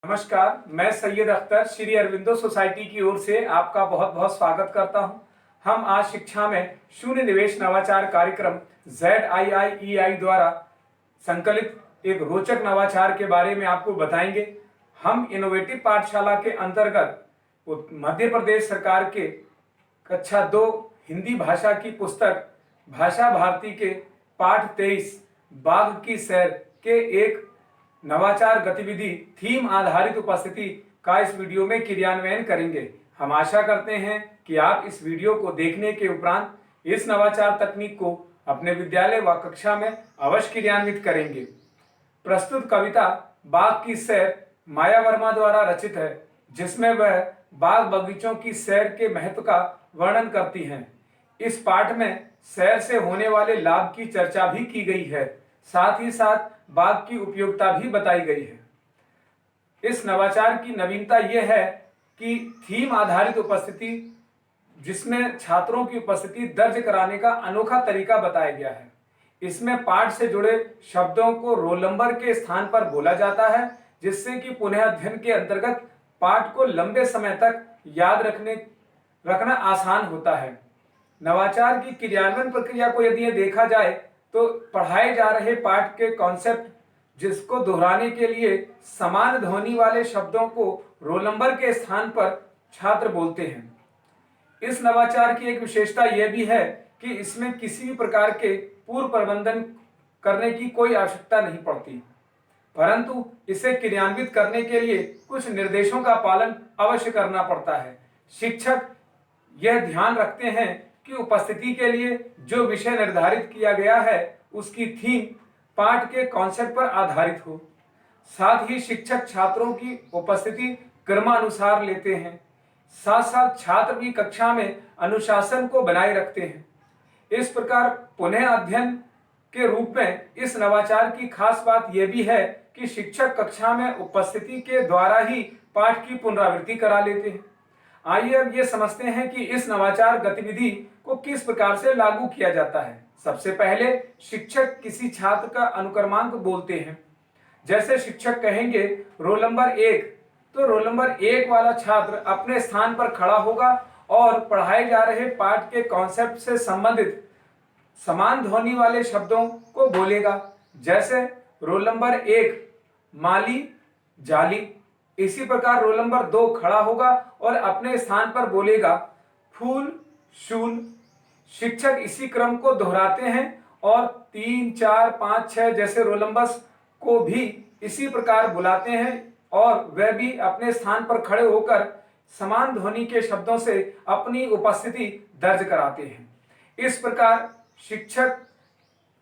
नमस्कार, मैं सैयद अख्तर श्री अरविंदो सोसाइटी की ओर से आपका बहुत बहुत स्वागत करता हूं। हम आज शिक्षा में शून्य निवेश नवाचार कार्यक्रम ZIIEI द्वारा संकलित एक रोचक नवाचार के बारे में आपको बताएंगे। हम इनोवेटिव पाठशाला के अंतर्गत मध्य प्रदेश सरकार के कक्षा 2 हिंदी भाषा की पुस्तक भाषा भारती के पाठ 23 बाघ की सैर के एक नवाचार गतिविधि थीम आधारित उपस्थिति का इस वीडियो में क्रियान्वयन करेंगे। हम आशा करते हैं कि आप इस वीडियो को देखने के उपरांत इस नवाचार तकनीक को अपने विद्यालय व कक्षा में अवश्य क्रियान्वित करेंगे। प्रस्तुत कविता बाघ की सैर माया वर्मा द्वारा रचित है, जिसमें वह बाग बगीचों की सैर के महत्व का वर्णन करती हैं। इस पाठ में सैर से होने वाले लाभ की चर्चा भी की गई है, साथ ही साथ बाघ की उपयोगिता भी बताई गई है। इस नवाचार की नवीनता यह है कि थीम आधारित उपस्थिति, जिसमें छात्रों की उपस्थिति दर्ज कराने का अनोखा तरीका बताया गया है। इसमें पाठ से जुड़े शब्दों को रोल नंबर के स्थान पर बोला जाता है, जिससे कि पुनः अध्ययन के अंतर्गत पाठ को लंबे समय तक याद रखना आसान होता है। नवाचार की क्रियान्वयन प्रक्रिया को यदि देखा जाए तो पढ़ाए जा रहे पाठ के कॉन्सेप्ट, जिसको दोहराने के लिए समान ध्वनि वाले शब्दों को रोल नंबर के स्थान पर छात्र बोलते हैं। इस नवाचार की एक विशेषता यह भी है कि इसमें किसी भी प्रकार के पूर्व प्रबंधन करने की कोई आवश्यकता नहीं पड़ती, परंतु इसे क्रियान्वित करने के लिए कुछ निर्देशों का पालन अवश्य करना पड़ता है। शिक्षक यह ध्यान रखते हैं कि उपस्थिति के लिए जो विषय निर्धारित किया गया है उसकी थीम पाठ के कॉन्सेप्ट पर आधारित हो। साथ ही शिक्षक छात्रों की उपस्थिति क्रमानुसार लेते हैं, साथ साथ छात्र भी कक्षा में अनुशासन को बनाए रखते हैं। इस प्रकार पुनः अध्ययन के रूप में इस नवाचार की खास बात यह भी है कि शिक्षक कक्षा में उपस्थिति के द्वारा ही पाठ की पुनरावृत्ति करा लेते हैं। आइए अब ये समझते हैं कि इस नवाचार गतिविधि को किस प्रकार से लागू किया जाता है। सबसे पहले शिक्षक किसी छात्र का अनुक्रमांक बोलते हैं। जैसे शिक्षक कहेंगे रोल नंबर 1, तो रोल नंबर 1 वाला छात्र अपने स्थान पर खड़ा होगा और पढ़ाए जा रहे पाठ के कॉन्सेप्ट से संबंधित समान ध्वनि वाले शब्दों को बोलेगा। जैसे रोल नंबर 1 माली जाली। इसी प्रकार रोल नंबर 2 खड़ा होगा और अपने स्थान पर बोलेगा फूल शूल। शिक्षक इसी क्रम को दोहराते हैं और 3, 4, 5, 6 जैसे रोल नंबर्स को भी इसी प्रकार बुलाते हैं और वह भी अपने स्थान पर खड़े होकर समान ध्वनि के शब्दों से अपनी उपस्थिति दर्ज कराते हैं। इस प्रकार शिक्षक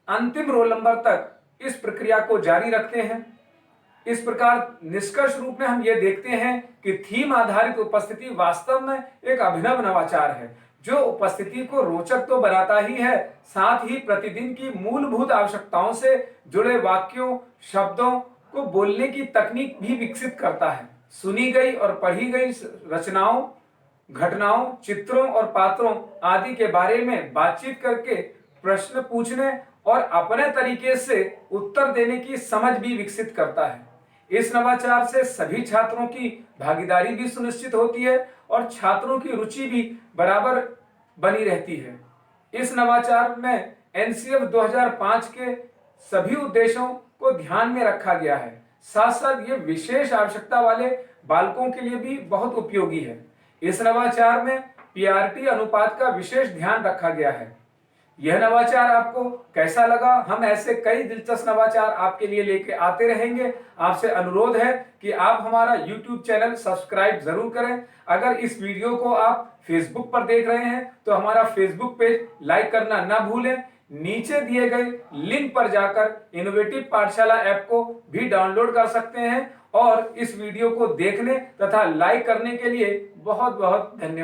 अंतिम रोल नंबर तक इस प्रक्रिया को जारी रखते हैं। इस प्रकार निष्कर्ष रूप में हम ये देखते हैं कि थीम आधारित उपस्थिति वास्तव में एक अभिनव नवाचार है, जो उपस्थिति को रोचक तो बनाता ही है, साथ ही प्रतिदिन की मूलभूत आवश्यकताओं से जुड़े वाक्यों शब्दों को बोलने की तकनीक भी विकसित करता है। सुनी गई और पढ़ी गई रचनाओं, घटनाओं, चित्रों और पात्रों आदि के बारे में बातचीत करके प्रश्न पूछने और अपने तरीके से उत्तर देने की समझ भी विकसित करता है। इस नवाचार से सभी छात्रों की भागीदारी भी सुनिश्चित होती है और छात्रों की रुचि भी बराबर बनी रहती है। इस नवाचार में NCF 2005 के सभी उद्देश्यों को ध्यान में रखा गया है। साथ साथ ये विशेष आवश्यकता वाले बालकों के लिए भी बहुत उपयोगी है। इस नवाचार में PRT अनुपात का विशेष ध्यान रखा गया है। यह नवाचार आपको कैसा लगा? हम ऐसे कई दिलचस्प नवाचार आपके लिए लेके आते रहेंगे। आपसे अनुरोध है कि आप हमारा YouTube चैनल सब्सक्राइब जरूर करें। अगर इस वीडियो को आप Facebook पर देख रहे हैं तो हमारा Facebook पेज लाइक करना ना भूलें। नीचे दिए गए लिंक पर जाकर इनोवेटिव पाठशाला ऐप को भी डाउनलोड कर सकते हैं और इस वीडियो को देखने तथा लाइक करने के लिए बहुत बहुत धन्यवाद।